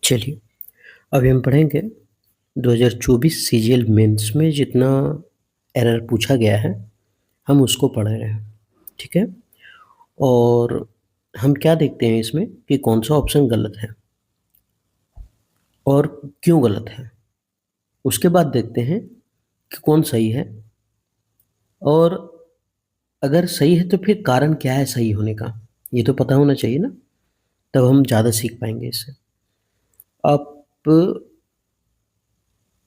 चलिए, अभी हम पढ़ेंगे 2024 सीजीएल मेंस में जितना एरर पूछा गया है, हम उसको पढ़ रहे हैं, ठीक है? और हम क्या देखते हैं इसमें कि कौन-सा ऑप्शन गलत है और क्यों गलत है। उसके बाद देखते हैं कि कौन सही है और अगर सही है तो फिर कारण क्या है सही होने का, ये तो पता होना चाहिए ना, तब हम ज़्यादा सीख पाएँगे इससे। आप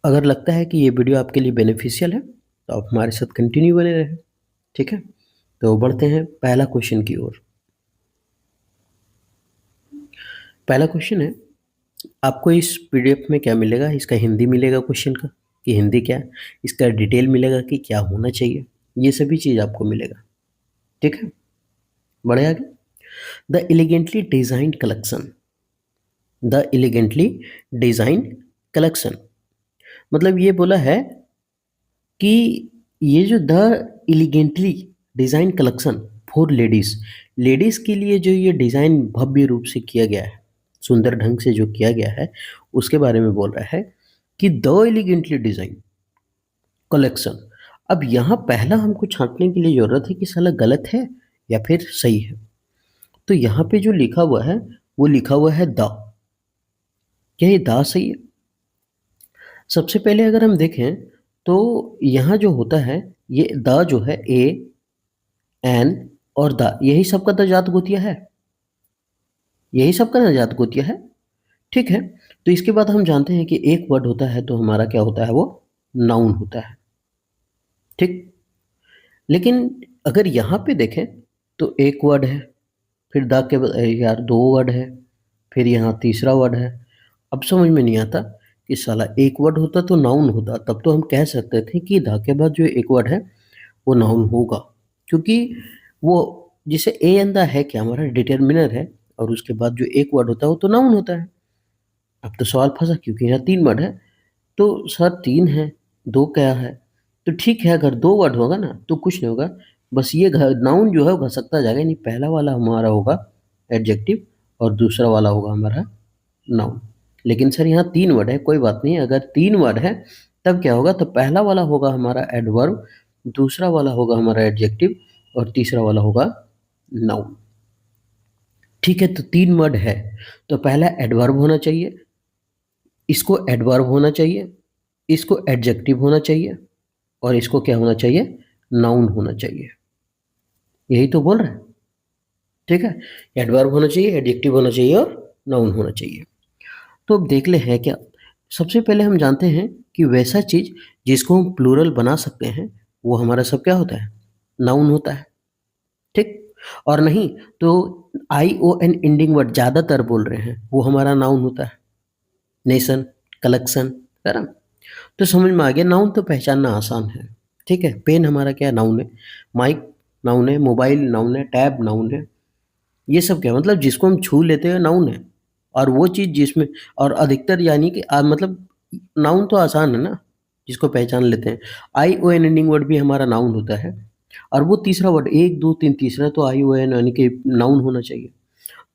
अगर लगता है कि ये वीडियो आपके लिए बेनिफिशियल है, तो आप हमारे साथ कंटिन्यू बने रहें, ठीक है? तो बढ़ते हैं पहला क्वेश्चन की ओर। पहला क्वेश्चन है, आपको इस पीडीएफ में क्या मिलेगा? इसका हिंदी मिलेगा क्वेश्चन का कि हिंदी क्या है? इसका डिटेल मिलेगा कि क्या होना चाहिए? ये सभी चीज़ आपको मिलेगा, ठीक है? बढ़े आगे। The elegantly designed collection, the elegantly designed collection मतलब ये बोला है कि ये जो the elegantly design collection for ladies, ladies के लिए जो ये डिज़ाइन भव्य रूप से किया गया है, सुंदर ढंग से जो किया गया है, उसके बारे में बोल रहा है कि द एलिगेंटली डिज़ाइन कलेक्शन। अब यहाँ पहला हमको छाँटने के लिए ज़रूरत है कि साला गलत है या फिर सही है। तो यहाँ पे जो लिखा हुआ है, वो लिखा हुआ है द। क्या ये द सही है? सबसे पहले अगर हम देखें, तो यहाँ जो होता है, ये द जो है ए, एन और द, यही सबका तो जात गोतिया है, यही सबका ना जात गोतिया है, ठीक है? तो इसके बाद हम जानते हैं कि एक वर्ड होता है तो हमारा क्या होता है, वो नाउन होता है, ठीक? लेकिन अगर यहाँ पे देखें तो एक वर्ड है, फिर द के यार दो वर्ड है, फिर यहाँ तीसरा वर्ड है। अब समझ में नहीं आता कि साला एक वर्ड होता तो नाउन होता, तब तो हम कह सकते थे कि द के बाद जो एक वर्ड है वो नाउन होगा, क्योंकि वो जैसे ए एंड द है क्या, हमारा डिटर्मिनर है, और उसके बाद जो एक वर्ड होता है वो तो नाउन होता है। अब तो सवाल फंसा क्योंकि यहाँ तीन वर्ड है, तो सर तीन है, दो क्या है? तो ठीक है, अगर दो वर्ड होगा ना तो कुछ नहीं होगा, बस ये नाउन जो है वो घसकता जाएगा, नहीं पहला वाला हमारा होगा एडजेक्टिव और दूसरा वाला होगा हमारा नाउन। लेकिन सर यहाँ तीन वर्ड है, कोई बात नहीं, अगर तीन वर्ड है तब क्या होगा, तो पहला वाला होगा हमारा एडवर्ब, दूसरा वाला होगा हमारा एडजेक्टिव और तीसरा वाला होगा नाउन। ठीक है, तो तीन वर्ड है, तो पहला एडवर्ब होना चाहिए, इसको एडवर्ब होना चाहिए, इसको एडजेक्टिव होना चाहिए और इसको क्या होना चाहिए, नाउन होना चाहिए। यही तो बोल रहे हैं, ठीक है? एडवर्ब होना चाहिए, एडजेक्टिव होना चाहिए और नाउन होना चाहिए। तो अब देख ले है क्या। सबसे पहले हम जानते हैं कि वैसा चीज़ जिसको हम प्लूरल बना सकते हैं, वो हमारा सब क्या होता है, नाउन होता है, ठीक? और नहीं तो आई ओ एन एंडिंग वर्ड ज़्यादातर बोल रहे हैं, वो हमारा नाउन होता है, नेशन, कलेक्शन, है ना? तो समझ में आ गया, नाउन तो पहचानना आसान है, ठीक है? पेन हमारा क्या नाउन है, माइक नाउन है, मोबाइल नाउन है, टैब नाउन है, ये सब क्या मतलब जिसको हम छू लेते हैं नाउन है। और वो चीज़ जिसमें और अधिकतर यानी कि मतलब नाउन तो आसान है ना, जिसको पहचान लेते हैं। आई ओ एन एंडिंग वर्ड भी हमारा नाउन होता है, और वो तीसरा वर्ड एक दो तीन तीसरा तो आई ओ एन यानी कि नाउन होना चाहिए।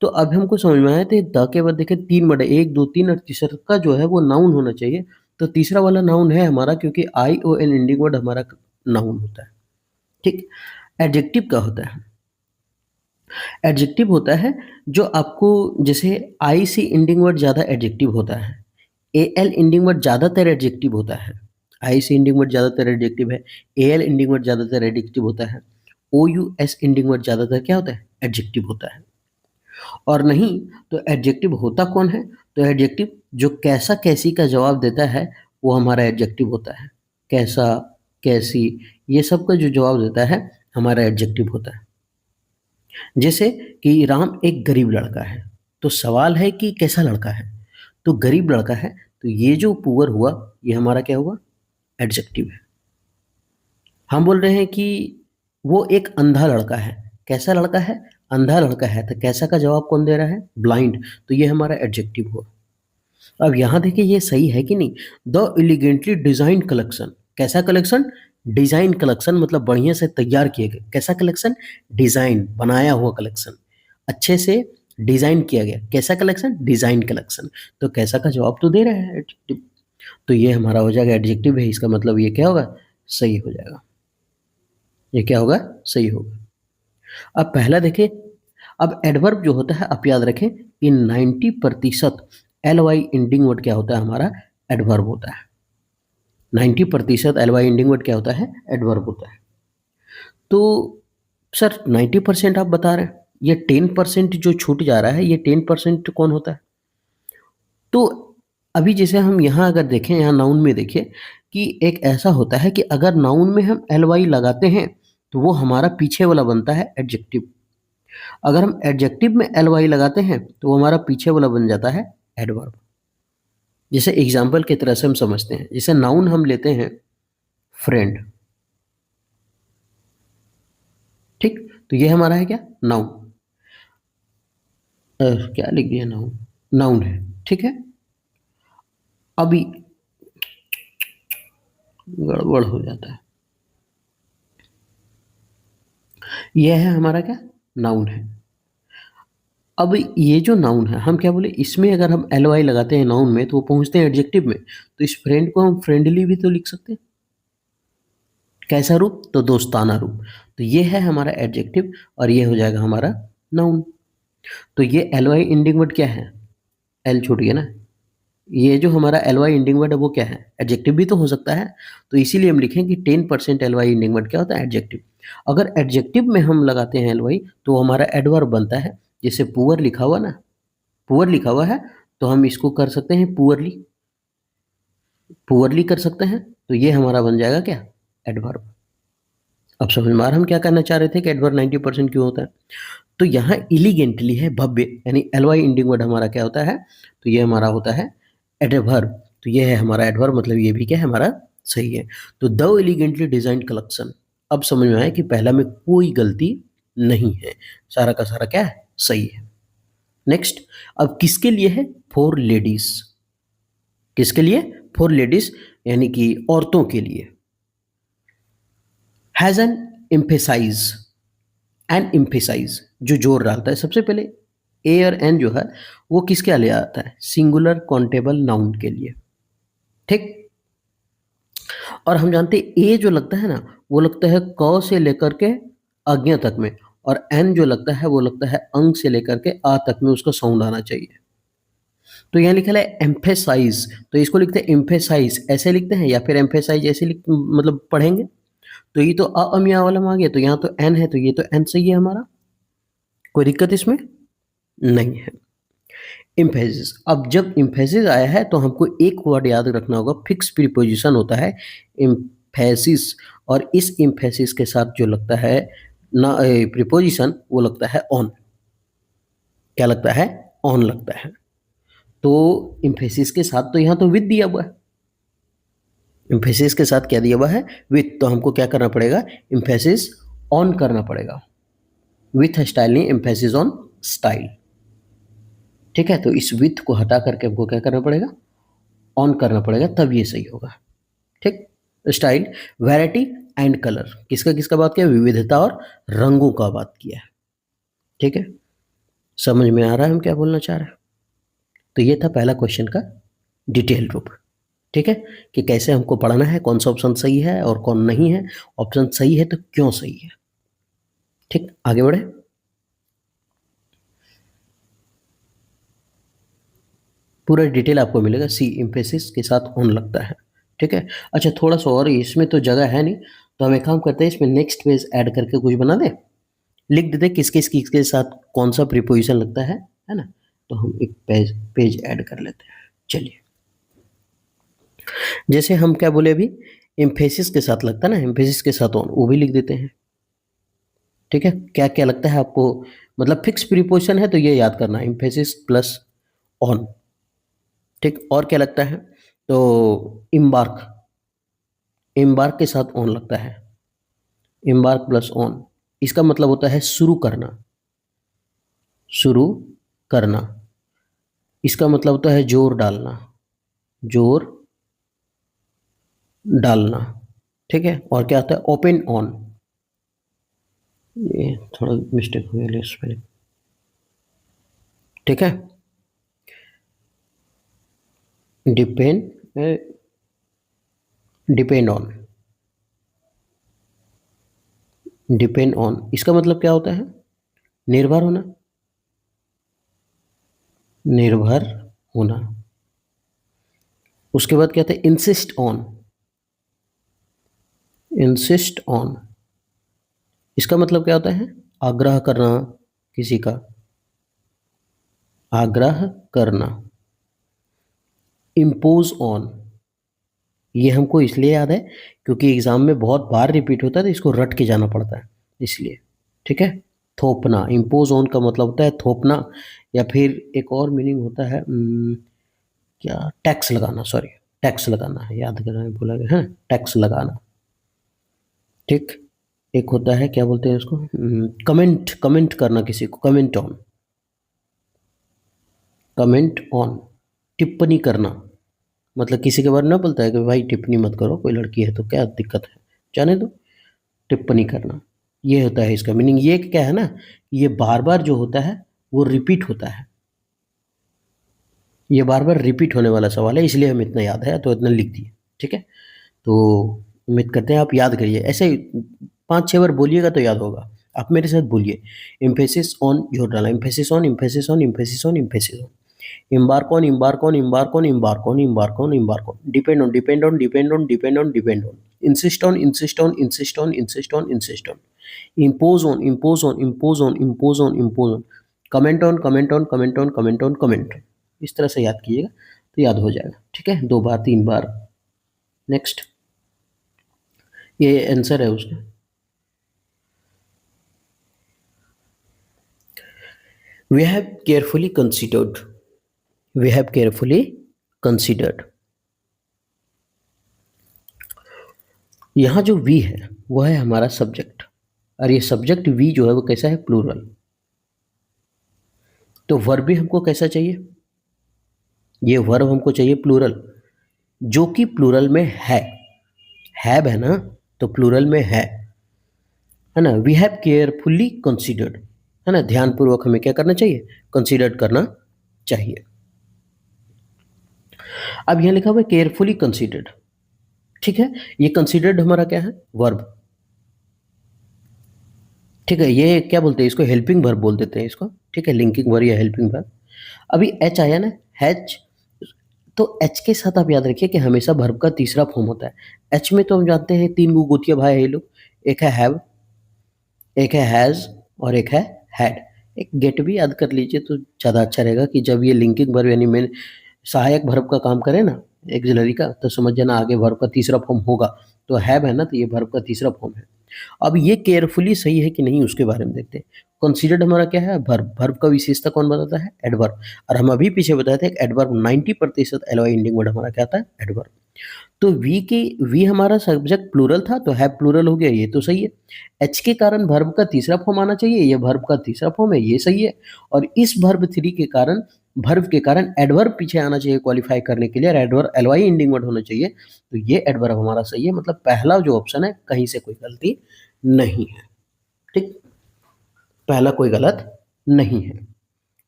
तो अब हमको समझ में आया, तो द के बाद देखें तीन वर्ड है, एक दो तीन और तीसरा का जो है वो नाउन होना चाहिए। तो तीसरा वाला नाउन है हमारा, क्योंकि आई ओ एन एंडिंग वर्ड हमारा नाउन होता है, ठीक? एडजेक्टिव क्या होता है? एडजेक्टिव होता है जो आपको, जैसे आई सी एंडिंग वर्ड ज़्यादा एडजेक्टिव होता है, ए एल एंडिंग वर्ड ज़्यादातर एडजेक्टिव होता है, आई सी एंडिंग वर्ड ज़्यादातर एडजेक्टिव है, ए एल एंडिंग वर्ड ज़्यादातर एडजेक्टिव होता है, ओ यू एस एंडिंग वर्ड ज़्यादातर क्या होता है, एडजेक्टिव होता है। और नहीं तो एडजेक्टिव होता कौन है, तो एडजेक्टिव जो कैसा कैसी का जवाब देता है वो हमारा एडजेक्टिव होता है। कैसा, कैसी, ये सब का जो जवाब देता है हमारा एडजेक्टिव होता है। जैसे कि राम एक गरीब लड़का है, तो सवाल है कि कैसा लड़का है, तो गरीब लड़का है, तो ये जो पुअर हुआ ये हमारा क्या हुआ, एडजेक्टिव है। हम बोल रहे हैं कि वो एक अंधा लड़का है, कैसा लड़का है, अंधा लड़का है, तो कैसा का जवाब कौन दे रहा है, ब्लाइंड, तो ये हमारा एडजेक्टिव हुआ। अब यहाँ देखिए ये सही है कि नहीं, द एलिगेंटली डिजाइन कलेक्शन, कैसा कलेक्शन, डिजाइन कलेक्शन मतलब बढ़िया से तैयार किए गए, कैसा कलेक्शन, डिजाइन बनाया हुआ कलेक्शन, अच्छे से डिजाइन किया गया। कैसा कलेक्शन? Design collection. तो कैसा का जवाब तो दे रहा है एडजेक्टिव, तो ये हमारा हो जाएगा एडजेक्टिव है, इसका मतलब ये क्या होगा? सही हो जाएगा। ये क्या होगा? सही होगा। अब पहला देखिए, अब एडवर्ब जो होता है आप याद रखें कि 90% एल वाई इंडिंग वर्ड क्या होता है? हमारा एडवर्ब होता है। 90% एल वाई इंडिंग वर्ड क्या होता है? एडवर्ब होता है। तो सर 90% आप बता रहे हैं, ये 10% जो छूट जा रहा है, ये 10% कौन होता है? तो अभी जैसे हम यहाँ अगर देखें, यहाँ नाउन में देखिए कि एक ऐसा होता है कि अगर नाउन में हम एल वाई लगाते हैं तो वो हमारा पीछे वाला बनता है एडजेक्टिव। अगर हम एडजेक्टिव में एल वाई लगाते हैं तो वो हमारा पीछे वाला बन जाता है एडवर्ब। जैसे एग्जाम्पल की तरह से हम समझते हैं, जैसे नाउन हम लेते हैं फ्रेंड, ठीक, तो ये हमारा है क्या? नाउन। क्या लिख दिया? नाउन, नाउन है, ठीक है। अभी गड़बड़ हो जाता है, यह है हमारा क्या? नाउन है। अब ये जो नाउन है, हम क्या बोले, इसमें अगर हम एल वाई लगाते हैं नाउन में तो वो पहुंचते हैं एडजेक्टिव में, तो इस फ्रेंड को हम फ्रेंडली भी तो लिख सकते हैं। कैसा रूप? तो दोस्ताना रूप। तो ये है हमारा एडजेक्टिव और ये हो जाएगा हमारा नाउन। तो ये एल वाई इंडिंग वर्ड क्या है? एल छूट गया ना, ये जो हमारा एल वाई इंडिंग वर्ड है वो क्या है? एडजेक्टिव भी तो हो सकता है। तो इसीलिए हम लिखें कि 10% एल वाई इंडिंग वर्ड क्या होता है? एडजेक्टिव। अगर एडजेक्टिव में हम लगाते हैं एल वाई तो वो हमारा एडवर्ब बनता है। जैसे पुअर लिखा हुआ ना, पुअर लिखा हुआ है, तो हम इसको कर सकते हैं पुअरली, पुअरली कर सकते हैं। तो ये हमारा बन जाएगा क्या? एडवर्ब। अब समझ में आ रहा हम क्या करना चाह रहे थे कि एडवर्ब 90% क्यों होता है? तो यहाँ इलिगेंटली है भव्य, यानी एल वाई इंडिंग वर्ड हमारा क्या होता है? तो ये हमारा होता है एडवर्ब। तो ये है हमारा एडवर्ब, मतलब ये भी क्या है हमारा? सही है। तो द एलिगेंटली डिजाइन कलेक्शन, अब समझ में आया कि पहला में कोई गलती नहीं है, सारा का सारा क्या है? सही है। नेक्स्ट, अब किसके लिए है? For ladies. किसके लिए? फॉर लेडीज, यानी कि औरतों के लिए। Has an emphasize, an emphasize जो जोर डालता है। सबसे पहले ए और एन जो है वो किसके लिए आता है? सिंगुलर काउंटेबल नाउन के लिए, ठीक। और हम जानते हैं ए जो लगता है ना, वो लगता है क से लेकर के आज्ञा तक में, और एन जो लगता है वो लगता है अंग से लेकर के आ तक में उसका साउंड आना चाहिए। तो यहाँ लिखा है एम्फेसाइज, तो इसको लिखते हैं एम्फेसाइज, ऐसे लिखते हैं, या फिर एम्फेसाइज ऐसे लिख मतलब पढ़ेंगे। तो ये तो अमिया वाला में आ गया, तो यहाँ तो एन है, तो ये तो एन सही है हमारा, कोई दिक्कत इसमें नहीं है। इम्फेसिस, अब जब इम्फेसिस आया है तो हमको एक वर्ड याद रखना होगा, फिक्स प्रीपोजिशन होता है इम्फेसिस, और इस इम्फेसिस के साथ जो लगता है ना प्रीपोजिशन, वो लगता है ऑन। क्या लगता है? ऑन लगता है। तो इम्फेसिस के साथ तो यहाँ तो विद दिया हुआ है, इम्फेसिस के साथ क्या दिया हुआ है? विथ। तो हमको क्या करना पड़ेगा? इम्फेसिस ऑन करना पड़ेगा, विथ स्टाइल नहीं, एम्फेसिस ऑन स्टाइल, ठीक है। तो इस विथ को हटा करके हमको क्या करना पड़ेगा? ऑन करना पड़ेगा, तब ये सही होगा, ठीक। स्टाइल, वैरायटी एंड कलर, किसका किसका बात किया? विविधता और रंगों का बात किया है, ठीक है। समझ में आ रहा है हम क्या बोलना चाह रहे हैं? तो ये था पहला क्वेश्चन का डिटेल रूप, ठीक है, कि कैसे हमको पढ़ना है, कौन सा ऑप्शन सही है और कौन नहीं है, ऑप्शन सही है तो क्यों सही है, ठीक। आगे बढ़े। पूरा डिटेल आपको मिलेगा। सी इम्फेसिस के साथ ऑन लगता है, ठीक है। अच्छा, थोड़ा सा और, इसमें तो जगह है नहीं, तो हम एक काम करते हैं, इसमें नेक्स्ट पेज ऐड करके कुछ बना दें, लिख देते हैं किसके साथ कौन सा प्रीपोजिशन लगता है ना। तो हम एक पेज पेज ऐड कर लेते हैं। चलिए, जैसे हम क्या बोले अभी, एम्फेसिस के साथ लगता है ना, एम्फेसिस के साथ ऑन, वो भी लिख देते हैं, ठीक है। क्या क्या लगता है आपको? मतलब फिक्स प्रीपोजिशन है तो ये याद करना, एम्फेसिस प्लस ऑन, ठीक। और क्या लगता है? तो इम्बार्क, इम्बार्क के साथ ऑन लगता है, इम्बार्क प्लस ऑन, इसका मतलब होता है शुरू करना, शुरू करना। इसका मतलब होता है जोर डालना, जोर डालना, ठीक है। और क्या आता है? ओपन ऑन, ये थोड़ा मिस्टेक हो गया स्पेलिंग, ठीक है। Depend, depend on, depend on इसका मतलब क्या होता है? निर्भर होना, निर्भर होना। उसके बाद क्या था? इंसिस्ट ऑन, इंसिस्ट ऑन इसका मतलब क्या होता है? आग्रह करना किसी का, आग्रह करना। इम्पोज ऑन, ये हमको इसलिए याद है क्योंकि एग्जाम में बहुत बार रिपीट होता है तो इसको रट के जाना पड़ता है इसलिए। ठीक है। थोपना, इम्पोज ऑन का मतलब होता है थोपना, या फिर एक और मीनिंग होता है क्या, टैक्स लगाना, सॉरी टैक्स लगाना है, याद करना भूला गया, हाँ टैक्स लगाना। ठीक। एक होता है क्या बोलते हैं उसको, कमेंट, कमेंट करना किसी को, कमेंट ऑन, कमेंट ऑन। टिप्पणी करना, मतलब किसी के बारे में ना बोलता है कि भाई टिप्पणी मत करो, कोई लड़की है तो क्या दिक्कत है, जाने दो। टिप्पणी करना, ये होता है इसका मीनिंग। ये क्या है ना, ये बार बार जो होता है वो रिपीट होता है, ये बार बार रिपीट होने वाला सवाल है, इसलिए हम इतना याद है तो इतना लिख दिए। ठीक है। तो उम्मीद करते हैं आप याद करिए, ऐसे ही 5-6 बार बोलिएगा तो याद होगा। आप मेरे साथ बोलिए, एम्फेसिस ऑन जोर डाला, emphasis on, emphasis on, emphasis on, emphasis on. embark on, embark on, embark on, embark on, embark on, embark on. Depend on, depend on, depend on, depend on, depend on. Insist on, insist on, insist on, insist on, insist on. Impose on, impose on, impose on, impose on, impose on. Comment on, comment on, comment on, comment on, comment on. इस तरह से याद कीजिएगा तो याद हो जाएगा। ठीक है, 2 बार 3 बार। नेक्स्ट, ये आंसर है उसका। We have carefully considered. We have carefully considered. यहाँ जो वी है वो है हमारा सब्जेक्ट, और ये सब्जेक्ट वी जो है वो कैसा है? प्लूरल। तो वर्ब भी हमको कैसा चाहिए? ये वर्ब हमको चाहिए प्लूरल, जो कि प्लूरल में है। हैव है ना, तो प्लूरल में है ना। वी हैव केयरफुली कंसिडर्ड, है ना, ध्यानपूर्वक हमें क्या करना चाहिए? कंसिडर करना चाहिए। अब यहाँ लिखा हुआ है केयरफुली कंसिडर्ड। ठीक है, ये कंसिडर्ड हमारा क्या है? वर्ब। ठीक है, ये क्या बोलते हैं इसको? हेल्पिंग वर्ब बोल देते हैं इसको। ठीक है, लिंकिंग वर्ब या हेल्पिंग वर्ब। अभी एच आया ना, हैच, तो एच के साथ आप याद रखिए कि हमेशा वर्ब का तीसरा फॉर्म होता है। एच में तो हम जानते हैं 3 गुगुतिया भाई है ये लोग, एक है हैव, एक है हैज, और एक है हैड। एक गेट भी याद कर लीजिए तो ज़्यादा अच्छा रहेगा कि जब ये लिंकिंग वर्ब यानी मेन सहायक वर्ब का काम करे ना, ऑक्सिलरी का, तो समझ जाना आगे वर्ब का तीसरा फॉर्म होगा। तो हैव है ना, तो ये वर्ब का तीसरा फॉर्म है। अब ये केयरफुली सही है कि नहीं उसके बारे में देखते हैं। कंसीडर्ड हमारा क्या है? वर्ब। वर्ब का विशेषता कौन बताता है? एडवर्ब। और हम अभी पीछे बताए थे एडवर्ब 90% एलवाई एंडिंग वर्ड हमारा क्या आता है? एडवर्ब। तो वी हमारा सब्जेक्ट प्लूरल था तो हैव प्लूरल हो गया, ये तो सही है। एच के कारण वर्ब का तीसरा फॉर्म आना चाहिए, ये वर्ब का तीसरा फॉर्म है, ये सही है। और इस वर्ब 3 के कारण, वर्ब के कारण एडवर्ब पीछे आना चाहिए क्वालिफाई करने के लिए, और एडवर्ब एलवाई एंडिंग वर्ड होना चाहिए। तो ये एडवर्ब हमारा सही है, मतलब पहला जो ऑप्शन है कहीं से कोई गलती नहीं है। ठीक, पहला कोई गलत नहीं है।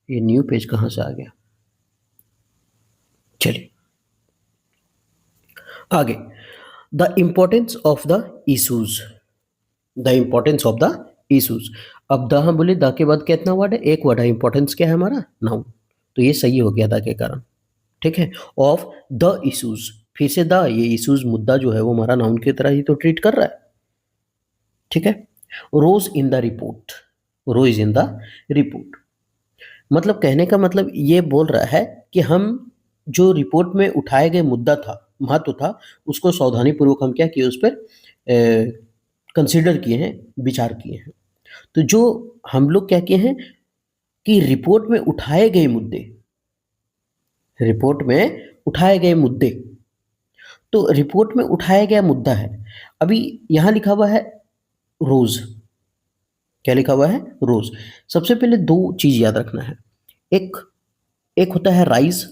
ये न्यू पेज कहाँ से आ गया? चलिए आगे, the importance of the issues, the importance of the issues. अब द हम बोले, द के बाद कितना वर्ड है? एक वर्ड है। इंपॉर्टेंस क्या है हमारा? नाउन। तो ये सही हो गया द के कारण। ठीक है, ऑफ द इशूज, फिर से द, ये इशूज मुद्दा जो है वो हमारा नाउन की तरह ही तो ट्रीट कर रहा है। ठीक है, rose in the report, rose in the report, मतलब कहने का मतलब ये बोल रहा है कि हम जो रिपोर्ट में उठाए गए मुद्दा था, महत्व था, उसको सावधानी पूर्वक हम क्या किए? उस पर कंसिडर किए हैं, विचार किए हैं। तो जो हम लोग क्या किए हैं कि रिपोर्ट में उठाए गए मुद्दे, रिपोर्ट में उठाए गए मुद्दे, तो रिपोर्ट में उठाया गया मुद्दा है। अभी यहाँ लिखा हुआ है रोज, क्या लिखा हुआ है? रोज। सबसे पहले 2 चीज याद रखना है। एक एक होता है राइज,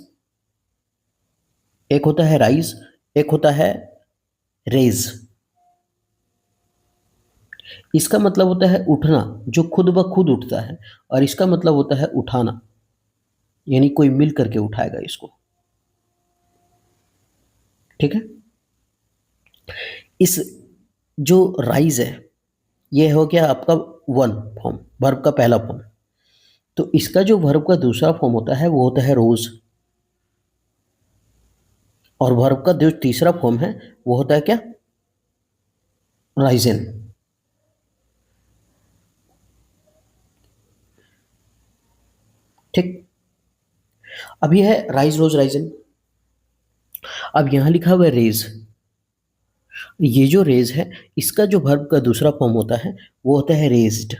एक होता है राइज, एक होता है रेज। इसका मतलब होता है उठना, जो खुद ब खुद उठता है, और इसका मतलब होता है उठाना। यानी कोई मिल करके उठाएगा इसको। ठीक है। इस जो राइज है ये हो गया आपका वन फॉर्म, वर्ब का पहला फॉर्म। तो इसका जो वर्ब का दूसरा फॉर्म होता है वो होता है रोज, और वर्ब का जो तीसरा फॉर्म है वो होता है क्या, राइजन। ठीक। अब ये है राइज रोज राइजन। अब यहां लिखा हुआ है रेज। ये जो रेज है इसका जो वर्ब का दूसरा फॉर्म होता है वो होता है रेज्ड,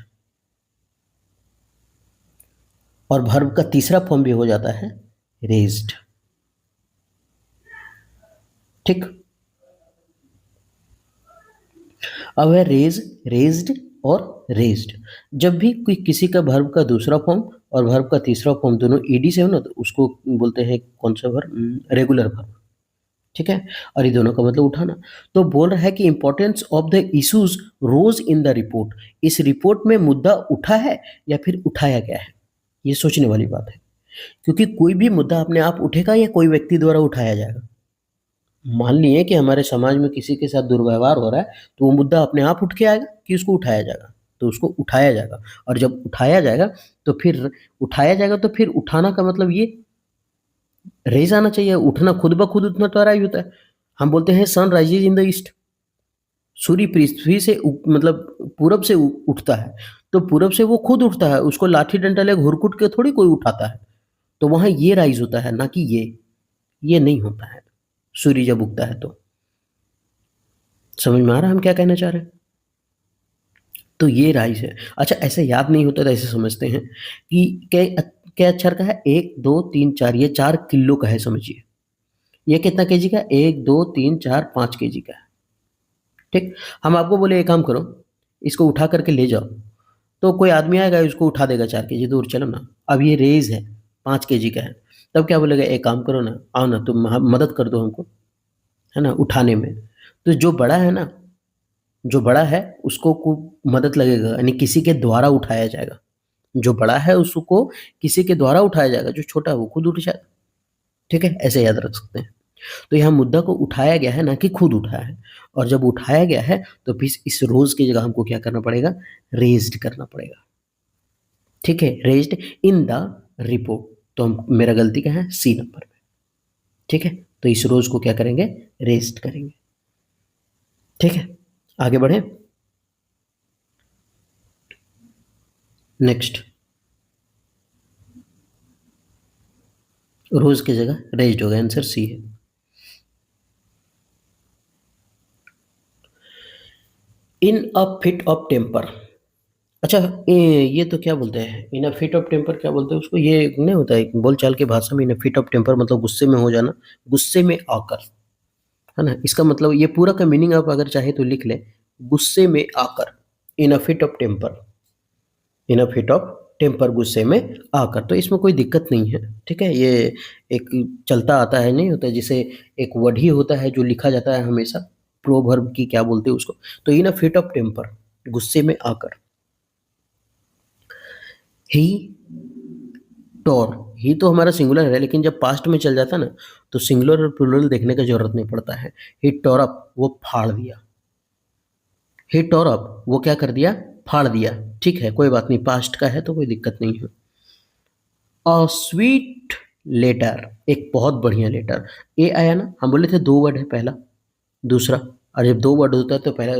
और वर्ब का तीसरा फॉर्म भी हो जाता है रेज्ड। ठीक। अब है रेज, रेज्ड और रेज्ड। जब भी कोई किसी का वर्ब का दूसरा फॉर्म और वर्ब का तीसरा फॉर्म दोनों ईडी से हो ना तो उसको बोलते हैं कौन सा वर्ब, रेगुलर वर्ब। ठीक है। और ये दोनों का मतलब उठाना। तो बोल रहा है कि importance of the issues rose in the report. इस रिपोर्ट में मुद्दा उठा है या फिर उठाया गया है, ये सोचने वाली बात है। क्योंकि कोई भी मुद्दा अपने आप उठेगा या कोई व्यक्ति द्वारा उठाया जाएगा। मान लिए कि हमारे समाज में किसी के साथ दुर्व्यवहार हो रहा है तो वो मुद्दा अपने आप उठ के आएगा कि उसको उठाया जाएगा, तो उसको उठाया जाएगा। और जब उठाया जाएगा तो फिर उठाना का मतलब ये रेज आना चाहिए। उठना खुद ब खुद उठना तो ही होता है। हम बोलते हैं sun rises in the east, सूर्य पृथ्वी से मतलब पूरब से उठता है, तो पूरब से वो खुद उठता है, उसको लाठी डंडा ले घुरकुट के थोड़ी कोई उठाता है। तो वहां ये राइज होता है, ना कि ये नहीं होता है सूर्य जब उगता है तो। समझ में आ रहा है हम क्या कहना चाह रहे हैं। तो ये राइज है। अच्छा, ऐसे याद नहीं होता तो ऐसे समझते हैं कि क्या अक्षर का है, 1 2 3 4, ये 4 किलो का है समझिए। ये कितना केजी का, 1 2 3 4 5 केजी का है। ठीक। हम आपको बोले एक काम करो, इसको उठा करके ले जाओ, तो कोई आदमी आएगा उसको उठा देगा 4 केजी दूर, चलो ना। अब ये रेज है, 5 केजी का है, तब क्या बोलेगा, एक काम करो ना, आओ ना तुम मदद कर दो हमको, है ना, उठाने में। तो जो बड़ा है ना, जो बड़ा है उसको मदद लगेगा, यानी किसी के द्वारा उठाया जाएगा। जो बड़ा है उसको किसी के द्वारा उठाया जाएगा, जो छोटा है वो खुद उठ जाएगा। ठीक है, ऐसे याद रख सकते हैं। तो यहाँ मुद्दा को उठाया गया है, ना कि खुद उठाया है। और जब उठाया गया है तो फिर इस रोज की जगह हमको क्या करना पड़ेगा, रेज्ड करना पड़ेगा। ठीक है, रेज्ड इन द रिपोर्ट। तो मेरा गलती क्या है, सी नंबर में। ठीक है, तो इस रोज को क्या करेंगे, रेज्ड करेंगे। ठीक है, आगे बढ़े। नेक्स्ट, रोज की जगह रेज्ड होगा, आंसर सी है। इन अ फिट ऑफ टेम्पर। अच्छा, ये तो क्या बोलते हैं, इन अ फिट ऑफ टेम्पर क्या बोलते हैं उसको, ये नहीं होता है बोलचाल की भाषा में, इन अ फिट ऑफ टेम्पर मतलब गुस्से में हो जाना, गुस्से में आकर, है ना। इसका मतलब ये पूरा का मीनिंग आप अगर चाहे तो लिख लें, गुस्से में आकर, in a fit of temper, in a fit of temper, गुस्से में आकर। तो इसमें कोई दिक्कत नहीं है। ठीक है, ये एक चलता आता है, नहीं होता, जिसे एक वर्ड ही होता है जो लिखा जाता है हमेशा, प्रोवर्ब की क्या बोलते हैं उसको। तो इन अ फिट ऑफ टेम्पर, गुस्से में आकर। ही टॉर, ही तो हमारा सिंगुलर है, लेकिन जब पास्ट में चल जाता है ना तो सिंगुलर और प्लूरल देखने का जरूरत नहीं पड़ता है। ही टॉर अप, वो फाड़ दिया। ही टॉर अप, वो क्या कर दिया, फाड़ दिया। ठीक है, कोई बात नहीं, पास्ट का है तो कोई दिक्कत नहीं है। अ स्वीट लेटर, एक बहुत बढ़िया लेटर। ए आया ना, हम बोले थे 2 वर्ड है, पहला दूसरा। और जब 2 वर्ड होता है तो पहला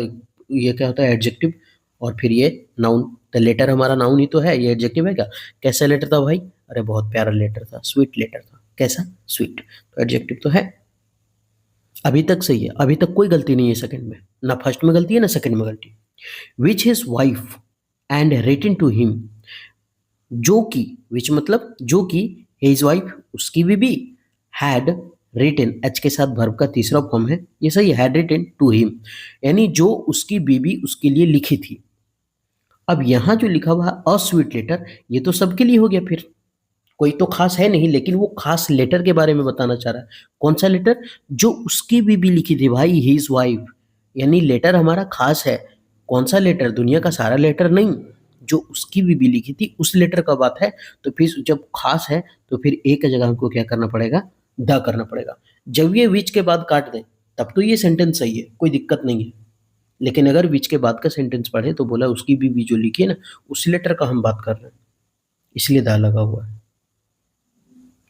ये क्या होता है, एडजेक्टिव, और फिर ये नाउन। तो लेटर हमारा नाउन ही तो है, ये एडजेक्टिव है क्या। कैसा लेटर था भाई, अरे बहुत प्यारा लेटर था, स्वीट लेटर था। कैसा, स्वीट, तो एडजेक्टिव तो है। अभी तक सही है, अभी तक कोई गलती नहीं है सेकंड में, ना फर्स्ट में गलती है ना सेकंड में गलती। Which his wife and written to him, जो कि, विच मतलब जो कि, हिज वाइफ उसकी बीबी, हैड रिटन, एच के साथ वर्ब का तीसरा फॉर्म है, ये सही है, हैड रिटन टू हिम, यानी जो उसकी बीबी उसके लिए लिखी थी। अब यहां जो लिखा हुआ है अ स्वीट लेटर, ये तो सबके लिए हो गया, फिर कोई तो खास है नहीं, लेकिन वो खास लेटर के बारे में बताना चाह रहा है। कौन सा लेटर, जो उसकी बीबी लिखी थी भाई, हिज वाइफ, यानी लेटर हमारा खास है। कौन सा लेटर, दुनिया का सारा लेटर नहीं, जो उसकी बीबी लिखी थी उस लेटर का बात है, तो फिर जब खास है तो फिर ए की जगह हमको क्या करना पड़ेगा, द करना पड़ेगा। जब ये विच के बाद काट दें तब तो ये सेंटेंस सही है, कोई दिक्कत नहीं है। लेकिन अगर विच के बाद का सेंटेंस पढ़े तो बोला उसकी बीबी जो लिखी है ना, उस लेटर का हम बात कर रहे हैं, इसलिए दा लगा हुआ है।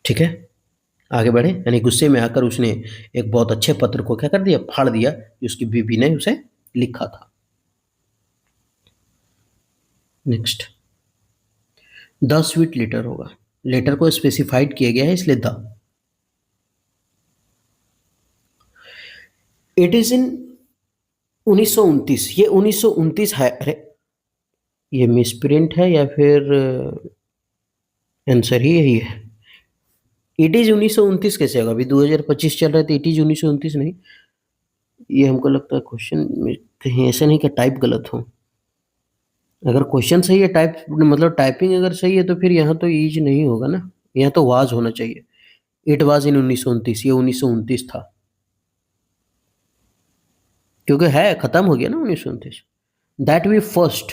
ठीक है, आगे बढ़े। यानी गुस्से में आकर उसने एक बहुत अच्छे पत्र को क्या कर दिया, फाड़ दिया, जो उसकी बीबी ने उसे लिखा था। नेक्स्ट, द स्वीट लेटर होगा, लेटर को स्पेसिफाइड किया गया है इसलिए द। इट इज इन 1929, ये 1929 है। अरे ये मिसप्रिंट है या फिर आंसर ही यही है। इट इज 1929 कैसे होगा, अभी 2025 चल रहा है तो इट इज 1929 नहीं। ये हमको लगता है क्वेश्चन में कहीं ऐसा नहीं कि टाइप गलत हो। अगर क्वेश्चन सही है, टाइप मतलब टाइपिंग अगर सही है तो फिर यहाँ तो ईज नहीं होगा ना, यहाँ तो वाज होना चाहिए। इट वाज इन 1929, ये 1929 था, क्योंकि है खत्म हो गया ना 1929। दैट वी फर्स्ट,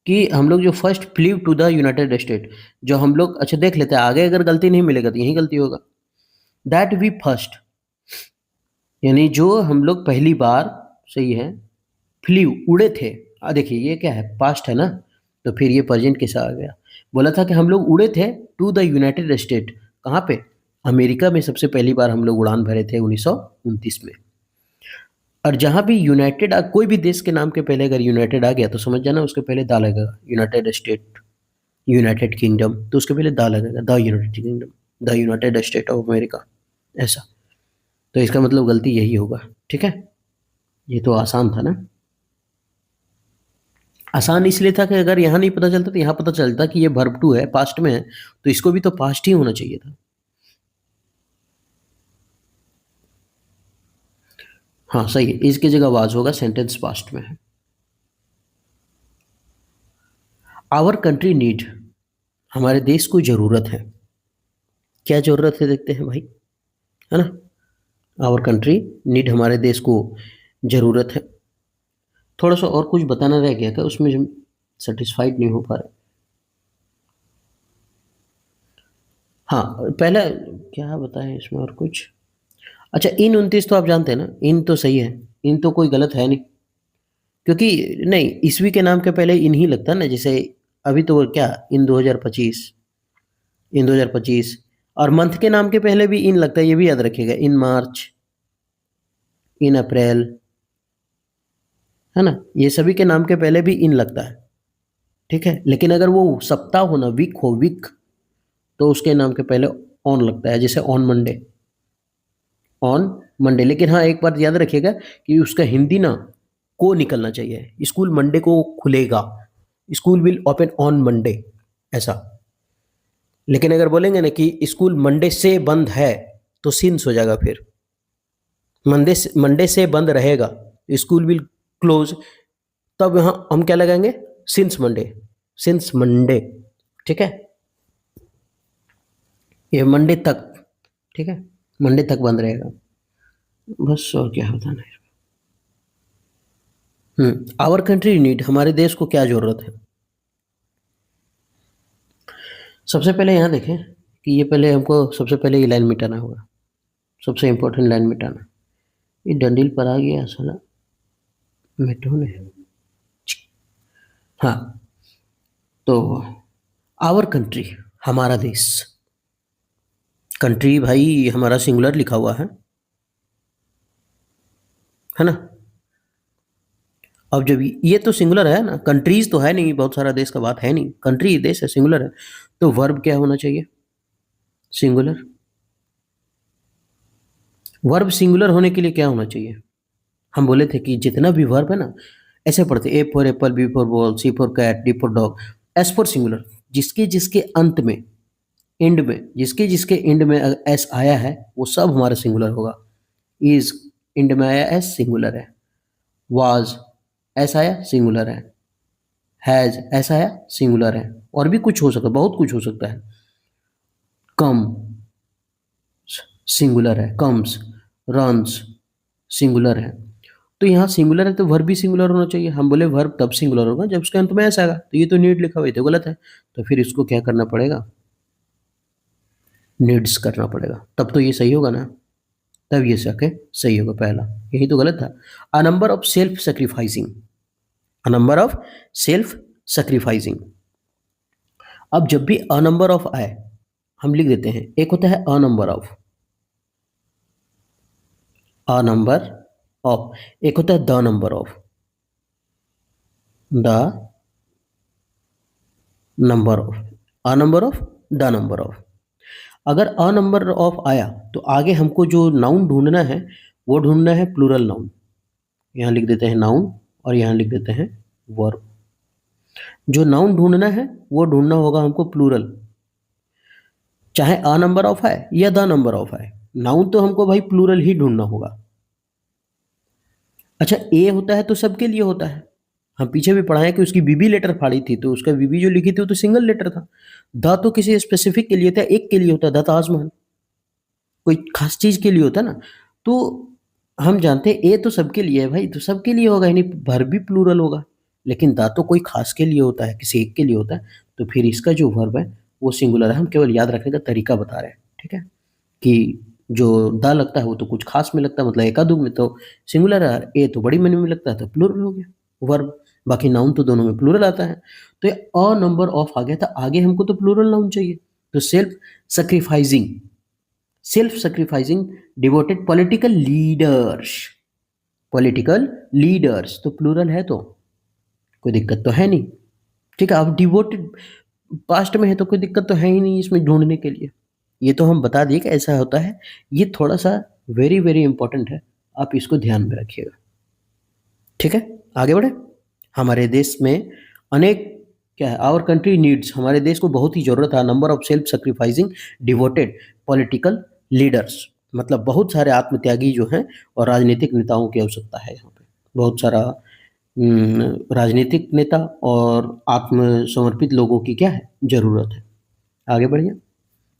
कि हम लोग जो first flew to the United State, जो हम लोग, अच्छा देख लेते हैं आगे, अगर गलती नहीं मिलेगा तो यही गलती होगा। दैट वी फर्स्ट, यानी जो हम लोग पहली बार, सही है, फ्लीव उड़े थे। देखिए ये क्या है, पास्ट है ना, तो फिर ये प्रेजेंट कैसा आ गया। बोला था कि हम लोग उड़े थे टू द यूनाइटेड स्टेट, कहाँ पे, अमेरिका में सबसे पहली बार हम लोग उड़ान भरे थे 1929 में। और जहाँ भी यूनाइटेड, कोई भी देश के नाम के पहले अगर यूनाइटेड आ गया तो समझ जाना उसके पहले दा लगेगा। यूनाइटेड स्टेट, यूनाइटेड किंगडम, तो उसके पहले दा लगेगा, the United kingdom, the United state of America, ऐसा। तो इसका मतलब गलती यही होगा। ठीक है, ये तो आसान था ना। आसान इसलिए था कि अगर यहाँ नहीं पता चलता तो यहाँ पता चलता कि ये वर्ब टू है, पास्ट में है, तो इसको भी तो पास्ट ही होना चाहिए था। हाँ सही है, इसकी जगह वाज होगा, सेंटेंस पास्ट में है। आवर कंट्री नीड, हमारे देश को जरूरत है। क्या जरूरत है देखते हैं भाई, है ना। आवर कंट्री नीड, हमारे देश को जरूरत है। थोड़ा सा और कुछ बताना रह गया था उसमें, हम सेटिस्फाइड नहीं हो पा रहे। हाँ पहला क्या बताएं इसमें और कुछ। अच्छा इन 29 तो आप जानते हैं ना, इन तो सही है, इन तो कोई गलत है नहीं, क्योंकि नहीं ईस्वी के नाम के पहले इन ही लगता है ना, जैसे अभी तो क्या इन 2025, इन 2025, और मंथ के नाम के पहले भी इन लगता है, ये भी याद रखिएगा, इन मार्च, इन अप्रैल, है ना, ये सभी के नाम के पहले भी इन लगता है। ठीक है, लेकिन अगर वो सप्ताह हो ना, वीक हो, वीक, तो उसके नाम के पहले ऑन लगता है, जैसे ऑन मंडे, ऑन मंडे। लेकिन हाँ एक बात याद रखिएगा कि उसका हिंदी ना को निकलना चाहिए, स्कूल मंडे को खुलेगा, school will open on Monday, ऐसा। लेकिन अगर बोलेंगे ना कि स्कूल मंडे से बंद है, तो सिंस हो जाएगा फिर। मंडे से बंद रहेगा, स्कूल विल क्लोज, तब यहाँ हम क्या लगाएंगे, सिंस मंडे, सिंस मंडे। ठीक है, ये मंडे तक, ठीक है, मंडे तक बंद रहेगा, बस और क्या बताना है। आवर कंट्री नीड, हमारे देश को क्या जरूरत है। सबसे पहले यहाँ देखें कि ये पहले हमको सबसे पहले ये लाइन मिटाना होगा, सबसे इंपॉर्टेंट लाइन मिटाना। ये डंडिल पर आ गया साला, मिटो ने। हाँ, तो आवर कंट्री, हमारा देश, कंट्री भाई हमारा सिंगुलर लिखा हुआ है ना। अब जब ये तो सिंगुलर है ना, कंट्रीज तो है नहीं, बहुत सारा देश का बात है नहीं, कंट्री देश है, सिंगुलर है, तो वर्ब क्या होना चाहिए, सिंगुलर। वर्ब सिंगुलर होने के लिए क्या होना चाहिए, हम बोले थे कि जितना भी वर्ब है ना, ऐसे पढ़ते, A for apple, B for ball, C for cat, D for dog, S for singular, जिसके जिसके अंत में, एंड में, जिसके जिसके एंड में एस आया है वो सब हमारा सिंगुलर होगा। इज एंड में आया एस, सिंगुलर है। वाज एस आया, सिंगुलर है। हैज एस आया, सिंगुलर है। और भी कुछ हो सकता है, बहुत कुछ हो सकता है। कम सिंगुलर है, कम्स, रन्स सिंगुलर है। तो यहाँ सिंगुलर है तो वर्ब भी सिंगुलर होना चाहिए। हम बोले वर्ब तब सिंगुलर होगा जब उसके अंत में एस आएगा, तो ये तो नीड लिखा हुआ है, ये तो गलत है। तो फिर इसको क्या करना पड़ेगा, नीड्स करना पड़ेगा, तब तो ये सही होगा ना, तब ये सके सही होगा पहला, यही तो गलत था। A number of self sacrificing, a number of self sacrificing. अब जब भी अ नंबर ऑफ आए हम लिख देते हैं, एक होता है a number of, a number of, एक होता है the number of, the number of, a number of, the number of. अगर अ नंबर ऑफ आया तो आगे हमको जो नाउन ढूंढना है वो ढूंढना है प्लूरल नाउन। यहाँ लिख देते हैं नाउन और यहाँ लिख देते हैं वर्ब। जो नाउन ढूंढना है वो ढूंढना होगा हमको प्लूरल, चाहे अ नंबर ऑफ आए या द नंबर ऑफ आए, नाउन तो हमको भाई प्लूरल ही ढूंढना होगा। अच्छा, ए होता है तो सबके लिए होता है, हम पीछे भी पढ़ाए कि उसकी बीबी लेटर फाड़ी थी तो उसका बीबी जो लिखी थी वो तो सिंगल लेटर था। द तो किसी स्पेसिफिक के लिए था, एक के लिए होता है, द ताजमहल कोई खास चीज के लिए होता है ना। तो हम जानते हैं ए तो सबके लिए है भाई, तो सबके लिए होगा, यानी वर्ब भी प्लूरल होगा। लेकिन दा तो कोई खास के लिए होता है, किसी एक के लिए होता है, तो फिर इसका जो वर्ब है वो सिंगुलर है। हम केवल याद रखने का तरीका बता रहे हैं, ठीक है, कि जो दा लगता है वो तो कुछ खास में लगता है, मतलब एकादुग में तो सिंगुलर है, ए तो बड़ी मनी में लगता है तो प्लूरल हो गया वर्ब। बाकी नाउन तो दोनों में प्लूरल आता है। तो ये अ नंबर ऑफ आ गया था, आगे हमको तो प्लूरल नाउन चाहिए। तो self sacrificing, self sacrificing devoted political leaders, political leaders तो प्लूरल है, तो कोई दिक्कत तो है नहीं, ठीक है। अब डिवोटेड पास्ट में है तो कोई दिक्कत तो है ही नहीं इसमें ढूंढने के लिए, ये तो हम बता दिए कि ऐसा होता है। ये थोड़ा सा वेरी वेरी इंपॉर्टेंट है, आप इसको ध्यान में रखिएगा, ठीक है। आगे बढ़े। हमारे देश में अनेक, क्या है, आवर कंट्री नीड्स, हमारे देश को बहुत ही जरूरत है number of self sacrificing devoted political leaders, मतलब बहुत सारे आत्मत्यागी जो हैं और राजनीतिक नेताओं की आवश्यकता है यहाँ पे। बहुत सारा राजनीतिक नेता और आत्मसमर्पित लोगों की क्या है, जरूरत है। आगे बढ़िए।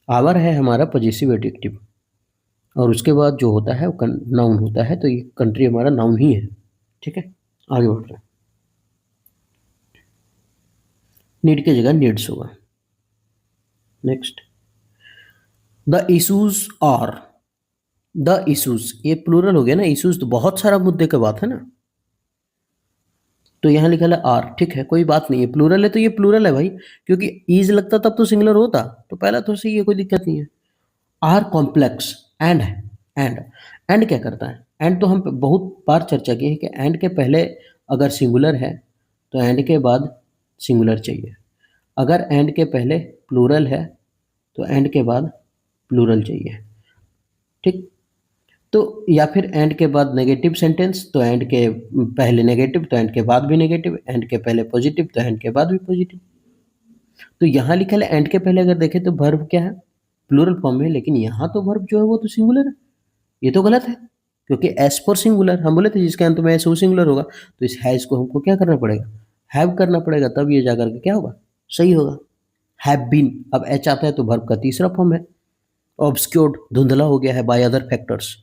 आवर है हमारा पॉजिटिव एडजेक्टिव, और उसके बाद जो होता है वो नाउन होता है, तो ये कंट्री हमारा नाउन ही है, ठीक है। आगे बढ़ रहे हैं। नीड की जगह नीड्स होगा। Next, the issues are, the issues, ये प्लूरल हो गया ना, इशूज तो बहुत सारा मुद्दे का बात है ना, तो यहाँ लिखा है आर, ठीक है, कोई बात नहीं है, प्लूरल है तो ये प्लूरल है भाई, क्योंकि ईज लगता तब तो सिंगुलर होता, तो पहला तो सही है, कोई दिक्कत नहीं है। आर कॉम्प्लेक्स, एंड है, एंड, एंड क्या करता है, एंड तो हम बहुत बार चर्चा की है कि एंड के पहले अगर सिंगुलर है तो एंड के बाद सिंगुलर चाहिए, अगर एंड के पहले प्लूरल है तो एंड के बाद प्लूरल चाहिए, ठीक। तो या फिर एंड के बाद नेगेटिव सेंटेंस, तो एंड के पहले नेगेटिव तो एंड के बाद भी नेगेटिव, एंड के पहले पॉजिटिव तो एंड के बाद भी पॉजिटिव। तो यहाँ लिखा है एंड के पहले अगर देखें तो वर्ब क्या है, प्लूरल फॉर्म में, लेकिन यहाँ तो वर्ब जो है वो तो सिंगुलर है, ये तो गलत है, क्योंकि एस फॉर सिंगुलर हम बोले थे जिसके अंत में एस वो सिंगुलर होगा, तो इस हैज को हमको क्या करना पड़ेगा, हैव करना पड़ेगा, तब ये जाकर के क्या होगा, सही होगा। हैव बीन, अब एच आता है तो वर्ब का तीसरा फॉर्म है। ऑब्सक्योर्ड, धुंधला हो गया है, by other factors,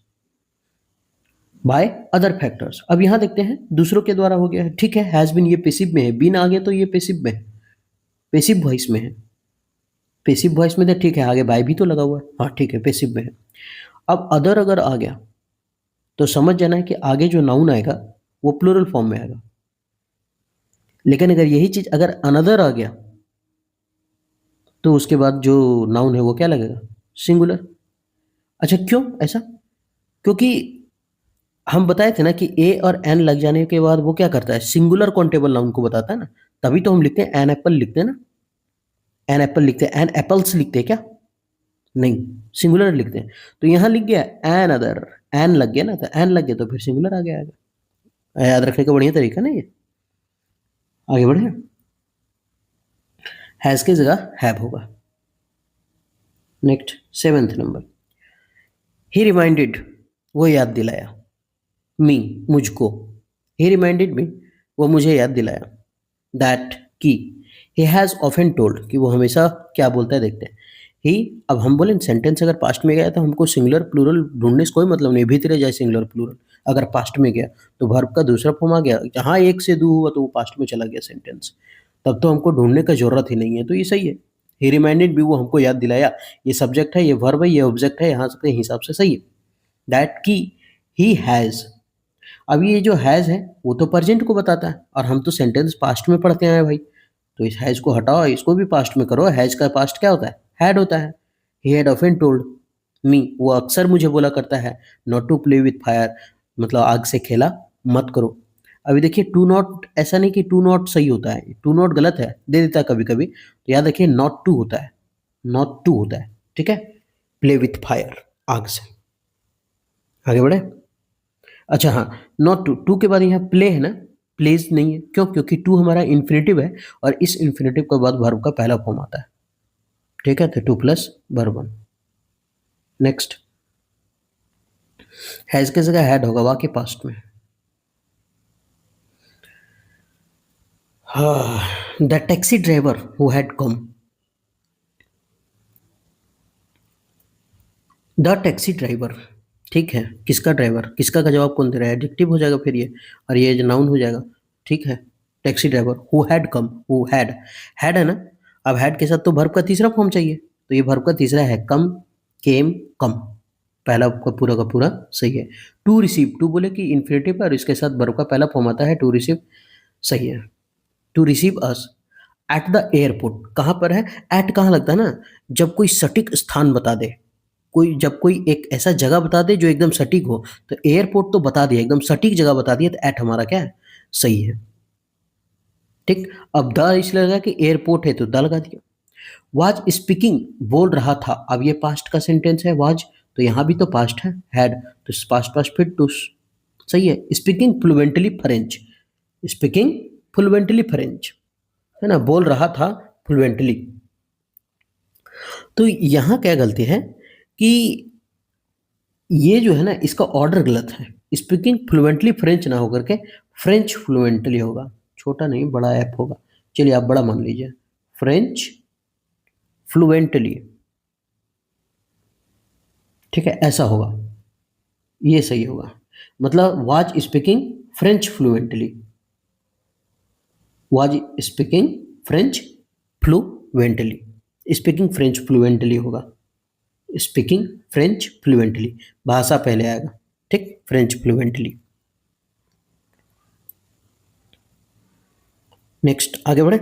by other factors. अब यहाँ देखते हैं दूसरों के द्वारा हो गया है, ठीक है, हैज बीन ये पेसिव में है, बीन आ गया तो ये पेसिव में है, पेसिव वॉइस में है, पेसिव वॉइस में तो ठीक है, आगे बाय भी तो लगा हुआ है, हाँ ठीक है, पेसिव में है। अब अदर अगर आ गया तो समझ जाना है कि आगे जो नाउन आएगा वो प्लूरल फॉर्म में आएगा, लेकिन अगर यही चीज अगर अनदर आ गया तो उसके बाद जो नाउन है वो क्या लगेगा, सिंगुलर। अच्छा, क्यों ऐसा, क्योंकि हम बताए थे ना कि ए और एन लग जाने के बाद वो क्या करता है, सिंगुलर काउंटेबल नाउन को बताता है ना, तभी तो हम लिखते हैं एन एप्पल लिखते हैं ना, एन एप्पल लिखते हैं, एन एप्पल्स लिखते हैं क्या, नहीं, सिंगुलर लिखते हैं। तो यहाँ लिख गया एन अदर, एन लग गया ना, तो एन लग गया तो फिर सिंगुलर आ गया, याद रखने का बढ़िया तरीका ना ये। आगे बढ़े, हैज की जगह हैव होगा। नेक्स्ट, सेवेंथ नंबर, ही रिमाइंडेड, वो याद दिलाया, मी, मुझको, ही रिमाइंडेड मी, वो मुझे याद दिलाया, दैट, की, ही हैज ऑफन टोल्ड, कि वो हमेशा क्या बोलता है, देखते हैं। ही, अब हम बोले सेंटेंस अगर पास्ट में गया तो हमको सिंगुलर प्लूरल ढूंढने से कोई मतलब नहीं, भीतरे जाए सिंगुलर प्लूरल, अगर पास्ट में गया तो वर्ब का दूसरा फॉर्म आ गया, जहाँ एक से दो हुआ तो वो पास्ट में चला गया सेंटेंस, तब तो हमको ढूंढने का जरूरत ही नहीं है, तो ये सही है। ही रिमाइंडेड भी, वो हमको याद दिलाया, ये सब्जेक्ट है, ये वर्ब है, ये ऑब्जेक्ट है, यहाँ से हिसाब से सही है। दैट की ही हैज़, अब ये जो हैज़ है वो तो प्रेजेंट को बताता है, और हम तो सेंटेंस पास्ट में पढ़ते हैं भाई, तो इस हैज़ को हटाओ, इसको भी पास्ट में करो। हैज़ का पास्ट क्या होता है? हैड होता है। He had often told me, वो अक्सर मुझे बोला करता है, not to play with fire, मतलब आग से खेला मत करो। अभी देखिए टू नॉट, ऐसा नहीं कि टू नॉट सही होता है, टू नॉट गलत है, दे देता है कभी कभी, तो याद रखिए नॉट टू होता है, नॉट टू होता है, ठीक है। प्ले विथ फायर, आग से। आगे बढ़े। अच्छा हाँ, नॉट टू, टू के बाद यहाँ प्ले है ना, प्लेज नहीं है, क्यों? क्योंकि टू हमारा इन्फिनेटिव है, और इस इन्फिनेटिव के बाद वर्ब का पहला फॉर्म आता है, ठीक है, तो two plus verb one. Next, has की जगह हैड होगा वाकई पास्ट में। हाँ, the taxi driver who had come, the taxi driver, ठीक है, किसका ड्राइवर, किसका का जवाब कौन दे रहा है? एडजेक्टिव हो जाएगा फिर ये, और ये नाउन हो जाएगा, ठीक है। Taxi driver who had come, who had है ना, अब हैड के साथ तो वर्ब का तीसरा फॉर्म चाहिए, तो ये वर्ब का तीसरा है, कम, केम, कम, पहला का पूरा सही है। टू रिसीव, टू बोले कि इन्फिनेटिव और इसके साथ वर्ब का पहला फॉर्म आता है टू रिसीव, सही है। To receive us at the airport, कहाँ पर है? एट कहाँ लगता है ना, जब कोई सटीक स्थान बता दे, कोई जब कोई एक ऐसा जगह बता दे जो एकदम सटीक हो, तो एयरपोर्ट तो बता दिया, एकदम सटीक जगह बता दिया, तो एट हमारा क्या है? सही है, ठीक। अब द इसलिए लगा कि एयरपोर्ट है तो द लगा दिया। वाज स्पीकिंग, बोल रहा था, अब ये पास्ट का सेंटेंस है वाज, तो यहाँ भी तो पास्ट है हैड, तो पास्ट पास्ट फिर टू, सही है। Speaking fluently French, speaking fluently French, है ना, बोल रहा था फ्लुएंटली। तो यहाँ क्या गलती है कि ये जो है ना, इसका ऑर्डर गलत है, स्पीकिंग फ्लुएंटली फ्रेंच ना होकर के फ्रेंच फ्लुएंटली होगा, छोटा नहीं बड़ा ऐप होगा, चलिए आप बड़ा मान लीजिए, फ्रेंच फ्लुएंटली, ठीक है, ऐसा होगा, ये सही होगा। मतलब was speaking French fluently, was speaking French fluently, speaking French fluently होगा, स्पीकिंग फ्रेंच फ्लुएंटली, भाषा पहले आएगा, ठीक, फ्रेंच फ्लुएंटली। नेक्स्ट आगे बढ़े।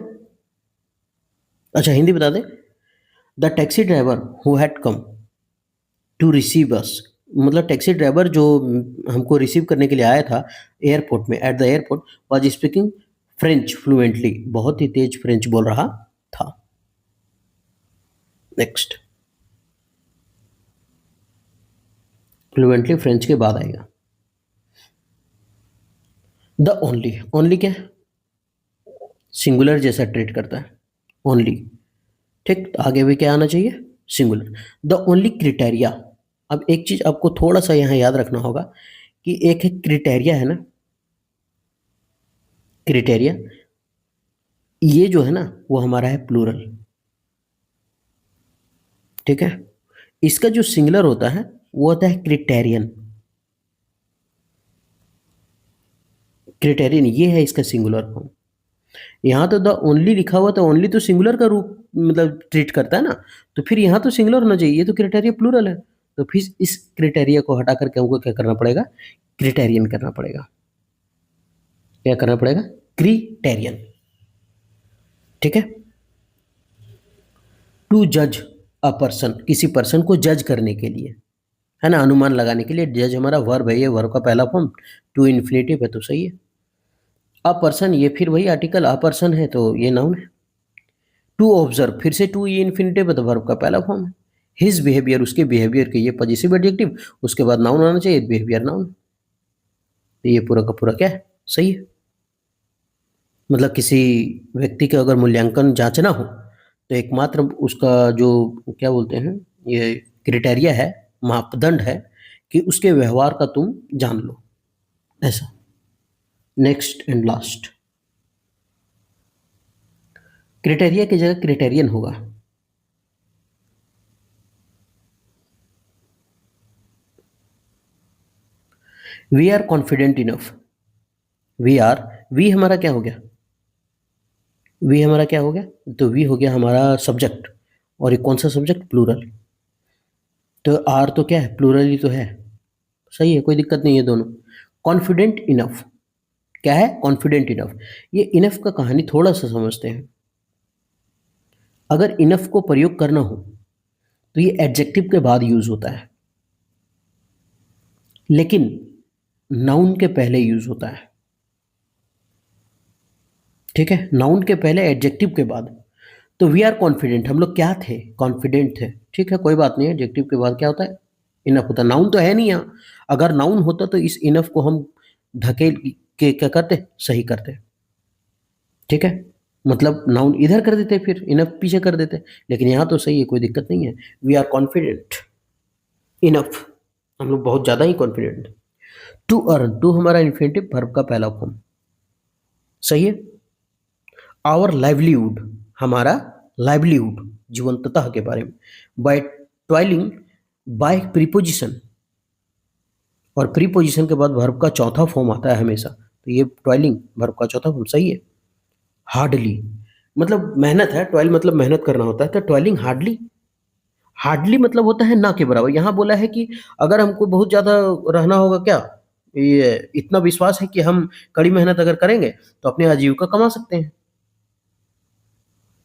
अच्छा हिंदी बता दे। The taxi driver who had come to receive us, मतलब टैक्सी ड्राइवर जो हमको रिसीव करने के लिए आया था एयरपोर्ट में, eight the airport, was speaking French fluently, बहुत ही तेज फ्रेंच बोल रहा था। नेक्स्ट, फ्लुएंटली फ्रेंच के बाद आएगा द ओनली, ओनली क्या है? सिंगुलर जैसा ट्रीट करता है, ओनली, ठीक, तो आगे भी क्या आना चाहिए? सिंगुलर। द ओनली क्रिटेरिया, अब एक चीज आपको थोड़ा सा यहाँ याद रखना होगा कि एक है क्रिटेरिया, है ना, क्रिटेरिया, ये जो है ना वो हमारा है प्लूरल, ठीक है। इसका जो सिंगुलर होता है वो होता है क्रिटेरियन, क्रिटेरियन ये है इसका सिंगुलर फॉर्म। यहाँ तो द ओनली लिखा हुआ, तो ओनली तो सिंगुलर का रूप मतलब ट्रीट करता है ना, तो फिर यहाँ तो सिंगुलर होना चाहिए, ये तो क्रिटेरिया प्लूरल है, तो फिर इस क्रिटेरिया को हटा करके हमको क्या करना पड़ेगा? क्रिटेरियन करना पड़ेगा, क्या करना पड़ेगा? क्रिटेरियन, ठीक है। टू जज अ पर्सन, किसी पर्सन को जज करने के लिए, है ना, अनुमान लगाने के लिए, जज हमारा वर्ब है, ये वर्ब का पहला फॉर्म, टू इन्फिनेटिव है तो सही है। अ पर्सन, ये फिर वही आर्टिकल, अ पर्सन है तो ये नाउन है। टू ऑब्जर्व, फिर से टू, ये इन्फिनेटिव है तो वर्ब का पहला फॉर्म है। हिज बिहेवियर, उसके बिहेवियर के, ये पॉजिटिव एडजेक्टिव, उसके बाद नाउन आना चाहिए, बिहेवियर नाउन, तो ये पूरा का पूरा क्या है? सही है। मतलब किसी व्यक्ति का अगर मूल्यांकन जांचना हो तो एकमात्र उसका जो क्या बोलते हैं, ये क्रिटेरिया है, मापदंड है, कि उसके व्यवहार का तुम जान लो, ऐसा। नेक्स्ट एंड लास्ट, क्रिटेरिया की जगह क्रिटेरियन होगा। We are confident enough. We हमारा क्या हो गया? वी हमारा क्या हो गया? तो वी हो गया हमारा सब्जेक्ट, और ये कौन सा सब्जेक्ट? प्लूरल। तो आर तो क्या है? प्लूरल ही तो है। सही है, कोई दिक्कत नहीं है दोनों। कॉन्फिडेंट इनफ क्या है? Confident enough. ये इनफ का कहानी थोड़ा सा समझते हैं। अगर इनफ को प्रयोग करना हो तो ये एडजेक्टिव के बाद यूज होता है, लेकिन नाउन के पहले यूज होता है। ठीक है, नाउन के पहले, एडजेक्टिव के बाद। तो वी आर कॉन्फिडेंट, हम लोग क्या थे? कॉन्फिडेंट थे। ठीक है, कोई बात नहीं है, एडजेक्टिव के बाद क्या होता है? इनफ होता है। नाउन तो है नहीं यहाँ। अगर नाउन होता तो इस इनफ को हम धकेल के क्या करते? सही करते। ठीक है, मतलब नाउन इधर कर देते, फिर इनफ पीछे कर देते, लेकिन यहाँ तो सही है, कोई दिक्कत नहीं है। वी आर कॉन्फिडेंट इनफ, हम लोग बहुत ज़्यादा ही कॉन्फिडेंट। टू अर्न, टू हमारा इन्फिनेटिव वर्ब का पहला फॉर्म। सही है। आवर लाइवलीहुड, हमारा लाइवलीहुड, जीवंतता के बारे में। बाय टॉयलिंग, बाय प्रीपोजिशन, और प्रीपोजिशन के बाद वर्ब का चौथा फॉर्म आता है हमेशा, तो ये टॉयलिंग वर्ब का चौथा फॉर्म। सही है। हार्डली, मतलब मेहनत है, टॉयल मतलब मेहनत करना होता है, तो टॉयलिंग हार्डली, हार्डली मतलब होता है ना के बराबर। यहाँ बोला है कि अगर हमको बहुत ज़्यादा रहना होगा, क्या ये इतना विश्वास है कि हम कड़ी मेहनत अगर करेंगे तो अपनी आजीविका कमा सकते हैं।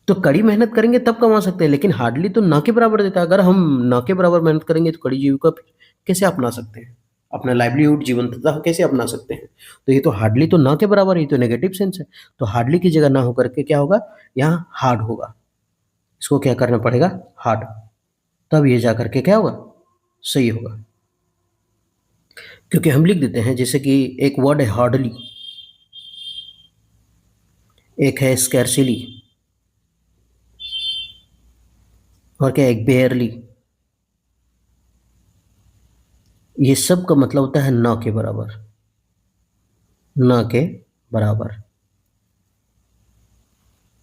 तो कड़ी मेहनत करेंगे तब कमा सकते हैं, लेकिन हार्डली तो ना के बराबर देता है। अगर हम ना के बराबर मेहनत करेंगे तो कड़ी जीविका कैसे अपना सकते हैं? अपना लाइवलीहुड, जीवंतता कैसे अपना सकते हैं? तो ये तो हार्डली तो ना के बराबर है, ये तो नेगेटिव सेंस है। तो हार्डली की जगह ना होकर के क्या होगा? यहाँ हार्ड होगा। इसको क्या करना पड़ेगा? हार्ड। तब ये जा करके क्या होगा? सही होगा। क्योंकि हम लिख देते हैं, जैसे कि एक वर्ड है हार्डली, एक है स्कैर्सिली, और क्या, एक बेयरली। ये सब का मतलब होता है ना के बराबर, ना के बराबर।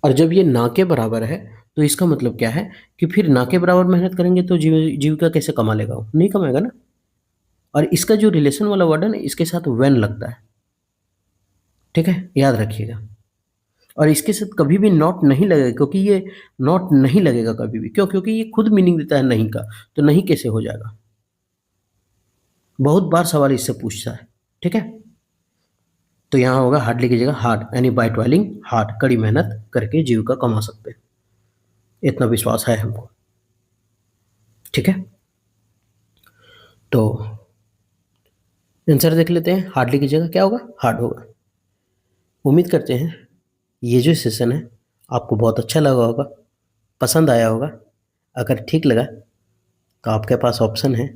और जब ये ना के बराबर है तो इसका मतलब क्या है कि फिर ना के बराबर मेहनत करेंगे तो जीविका कैसे कमा लेगा? वो नहीं कमाएगा ना। और इसका जो रिलेशन वाला वर्ड है ना, इसके साथ व्हेन लगता है। ठीक है, याद रखिएगा। और इसके साथ कभी भी नॉट नहीं लगेगा, क्योंकि ये नॉट नहीं लगेगा कभी भी। क्यों? क्योंकि ये खुद मीनिंग देता है नहीं का, तो नहीं कैसे हो जाएगा? बहुत बार सवाल इससे पूछता है। ठीक है, तो यहाँ होगा हार्डली की जगह हार्ड, यानी बाय टॉयलिंग हार्ड, कड़ी मेहनत करके जीविका कमा सकते हैं, इतना विश्वास है हमको। ठीक है, तो आंसर देख लेते हैं। हार्डली की जगह क्या होगा? हार्ड होगा। उम्मीद करते हैं ये जो सेशन है आपको बहुत अच्छा लगा होगा, पसंद आया होगा। अगर ठीक लगा तो आपके पास ऑप्शन है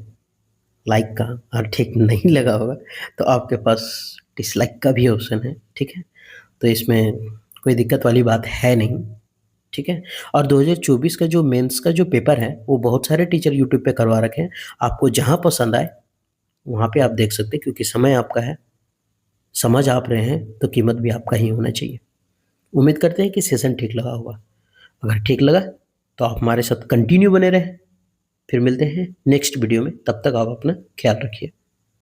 लाइक का, और ठीक नहीं लगा होगा तो आपके पास डिसलाइक का भी ऑप्शन है। ठीक है, तो इसमें कोई दिक्कत वाली बात है नहीं। ठीक है, और 2024 का जो मेंस का जो पेपर है वो बहुत सारे टीचर यूट्यूब पे करवा रखे हैं। आपको जहाँ पसंद आए वहाँ पे आप देख सकते हैं, क्योंकि समय आपका है, समझ आप रहे हैं तो कीमत भी आपका ही होना चाहिए। उम्मीद करते हैं कि सेशन ठीक लगा होगा। अगर ठीक लगा तो आप हमारे साथ कंटिन्यू बने रहें। फिर मिलते हैं नेक्स्ट वीडियो में, तब तक आप अपना ख्याल रखिए।